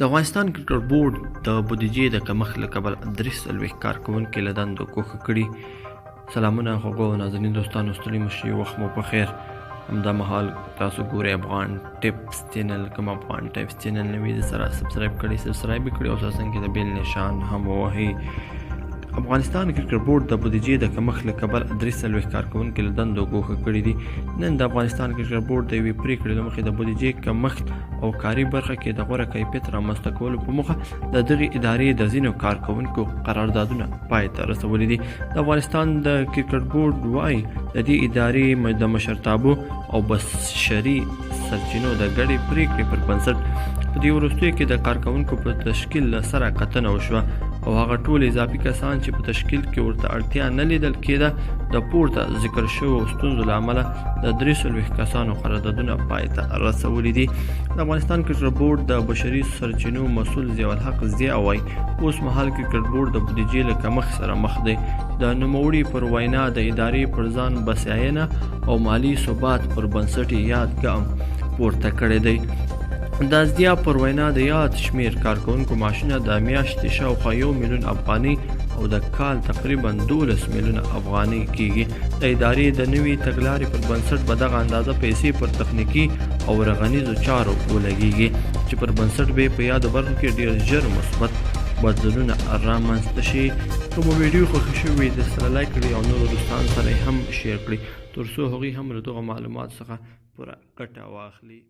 د افغانستان کرکټ بورډ د بودیجې د کمښت له کبله 43 کارکوونکي له دندو ګوښه کړي. سلامونه خوږو نازنین دوستانو، ستړي مشي، وخت مو په خیر. همدا مهال تاسو ګورئ افغان ټپس چینل. کوم افغان ټپس چینل نوی د سره سبسکرایب کړئ او اساساً کې د بیل نشان هم ووهئ. افغانستان کرکټ بورډ د بودیجې د کمښت له کبله 43 کارکوونکي له دندو ګوښه کړي دي. نن د افغانستان کرکټ بورډ د یوې پریکړې له مخې د بودیجې کمښت او کاري برخه کې د غوره کیفیت رامنځته کولو په موخه د دغې ادارې د ځینو کارکوونکو قراردادونه پای ته رسولي دي. د افغانستان د کرکټ بورډ وایي د دې ادارې د مشرتابه او بشري سرچینو د ګډې پریکړې پر بنسټ په دې وروستیو کې د کارکوونکو په تشکیل سره کتنه وشوه او هغه ټول اضافي کسان چې په تشکیل کې ورته اړتیا نه لیدل کېده د پورته ذکر شویو ستونزو له امله د 43 کسانو قراردادونه پای ته رسولي دي. د افغانستان کرکټ بورډ د بشري سرچینو مسؤل ضیاء الحق ضیا وایي اوس مهال کرکټ بورډ د بودیجې له کمښت سره مخ دی. د نوموړي پر وینا د ادارې پر ځان بسیاینه او مالي ثبات پر بنسټ یاد ګام پورته کړی دی. د ضیا پر وینا د یاد شمیر کارکوونکو معاشونه د میاشتې شاوخوا 1 میلیون افغاني او د کال تقریبا 12 میلیونه افغاني کیږي. د ادارې د نوي تګلارې پر بنسټ به دغه اندازه پیسې پر تخنیکي او رغنیزو چارو ولګیږي چې پر بنسټ به په یادو برخو کې ډیر ژر مثبت بدلونونه رامنځته شي. که مو ویډیو خوښ شوی د سره لایک کړئ او نورو دوستانو سره هم شیر کړئ ترڅو هغوی هم له دغه معلوماتو څخه پوره ګټه واخلي.